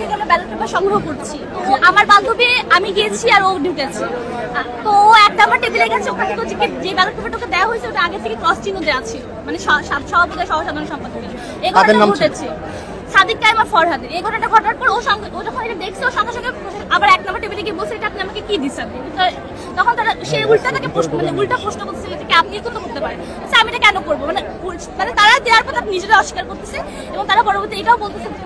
থেকে আমরা ballot paper সংগ্রহ করছি। তো আমার বান্ধবী, আমি গিয়েছি আর ও ঢুকেছে। তো ও এক নাম্বার টেবিলে গেছে, ওখানে তো যে ব্যালট পেপারটাকে দেওয়া হয়েছে ওটা আগে থেকে ক্রস চিহ্ন দেওয়া ছিল, মানে সভাপতি সহসাধারণ সম্পাদকের। এই ঘটনা ঘটেছে সাদিক কায়েম আর ফরহাদের। এই ঘটনাটা ঘটার পর ও যখন এটা দেখছে, ও সঙ্গে সঙ্গে আবার এক নম্বর টেবিলে গিয়ে বসে, এটা আপনি আমাকে কি দিচ্ছেন? তখন তারা সে উল্টা প্রশ্ন করতেছিল যে আপনি তো করতে পারেন, আচ্ছা আমি এটা কেন করবো? মানে তারা দেওয়ার পর আপনি নিজেরা অস্বীকার করতেছে এবং তারা পরবর্তী এটাও বলতেছে যে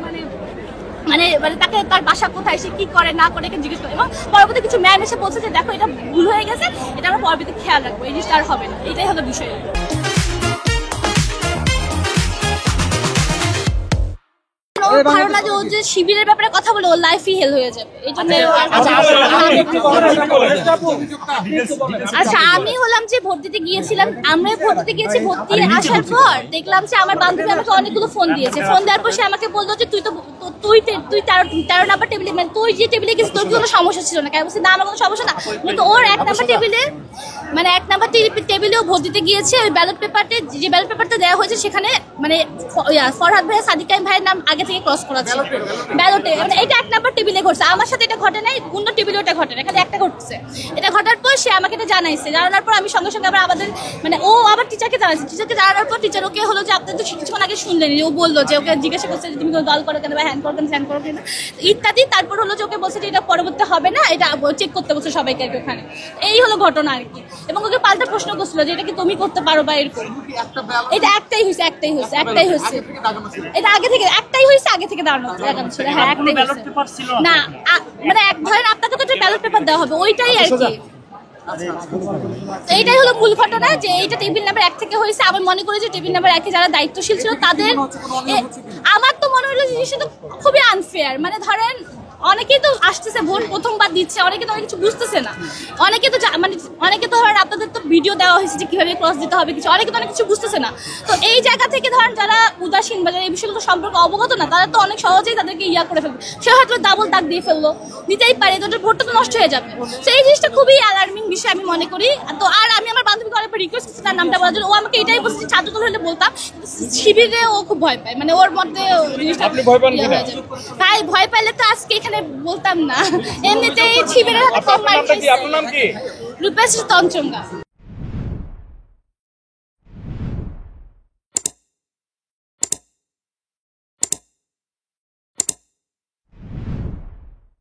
মানে তাকে তার বাসা কোথায়, সে কি করে না করে এটা জিজ্ঞেস করে। এবং পরবর্তী কিছু ম্যাম এসে বলছে যে দেখো এটা ভুল হয়ে গেছে, এটা আমরা পরবর্তীতে খেয়াল রাখবো, এই জিনিসটা আর হবে না। এটাই হলো বিষয়। ধারণা যে ও যে শিবিরের ব্যাপারে কথা বলে ওর লাইফই হেল হয়ে যাবে, এই জন্য। আচ্ছা, আমি হলাম যে ভোট দিতে গিয়েছিলাম, আমরা ভোট দিতে গিয়েছি। ভোট দিয়ে আসার পর দেখলাম যে আমার বান্ধবী আমাকে অনেকগুলো ফোন দিয়েছে। ফোন দেওয়ার পর সে আমাকে বললো যে তুই 13 নাম্বার টেবিলে, মানে তুই যে টেবিলে গেছিস তোর কোনো সমস্যা ছিল না কেন? বলছি না, আমার কোনো সমস্যা না, কিন্তু ওর এক নাম্বার টেবিলে, মানে এক নাম্বার টেবিলেও ভোট দিতে গিয়েছে। ওই ব্যালট পেপারটা দেওয়া হয়েছে সেখানে মানে ফরহাদ ভাই, সাদিক কায়েম ভাইয়ের নাম আগে থেকে ক্রস করা ছিল ব্যালটে। মানে এটা এক নাম্বার টেবিলে ঘটছে, আমার সাথে এটা ঘটে নাই, অন্য টেবিলে ওটা ঘটে না, এখানে একটা ঘটছে। এটা ঘটার পর সে আমাকে এটা জানাইছে, জানানোর পর আমি সঙ্গে সঙ্গে আবার আমাদের মানে ও আবার টিচারকে জানাইছে। টিচারকে জানানোর পর টিচার ওকে হলো যে আপনি তো কিছুক্ষণ আগে শুনলেন, ও বললো যে ওকে জিজ্ঞাসা করছে যে তুমি কোনো দল করো কেন বা হ্যান করো কেন স্যান করো কেন ইত্যাদি। তারপর হলো যে ওকে বলছে যে এটা পরবর্তী হবে না, এটা চেক করতে বলছে সবাইকে আর কি ওখানে। এই হলো ঘটনা আর কি। এবং ওকে পাল্টা প্রশ্ন করছিল যে এটা কি তুমি করতে পারো বা এরকম। এটা একটাই হয়েছে। এটা আগে থেকে একটাই হয়েছে, আগে থেকে দাঁড়ানো ছিল। হ্যাঁ, একটাই হয়েছে না, মানে এক ধরেন আপনাকে তো একটা ব্যালট পেপার দেওয়া হবে, ওইটাই আর কি। এইটাই হলো মূল ঘটনা, যে এইটা টেবিল নাম্বার 1 থেকে হয়েছে। আমি মনে করি যে টেবিল নাম্বার 1 যারা দায়িত্বশীল ছিল তাদের, আমার তো মনে হলো জিনিসটা তো খুবই আনফেয়ার। মানে ধরেন অনেকেই তো আসতেছে, ভোট প্রথমবার দিচ্ছে, অনেকে তো অনেক কিছু বুঝতেছে না। অনেকে তো ধরেন আপনাদের তো ভিডিও দেওয়া হয়েছে যে কিভাবে ক্রস দিতে হবে কিছু, অনেকে তো অনেক কিছু বুঝতেছে না। তো এই জায়গা থেকে ধরেন যারা উদাসীন বা যারা এই বিষয়গুলো সম্পর্কে অবগত না, তারা তো অনেক সহজেই তাদেরকে করে ফেলবে। সে হয়তো ডাবল দাগ দিয়ে ফেললো, দিতেই পারে, তো ভোটটা তো নষ্ট হয়ে যাবে। তো এই জিনিসটা খুবই অ্যালার্মিং বিষয় আমি মনে করি। তো আর আমি আমার বান্ধবীকে অনেকবার রিকোয়েস্ট করছি তার নামটা বলার জন্য। ও আমাকে এটাই বলছে যে ছাত্রদল হলে বলতাম, শিবিরে ও খুব ভয় পায়, মানে ওর মধ্যে জিনিসটা ভাই ভয় পাইলে তো আজকে এখানে বলতাম না। এমনিতেই শিবিরের হাতে কম মার খাইছে। আপনার নাম কি? রূপেশ তঞ্চঙ্গা।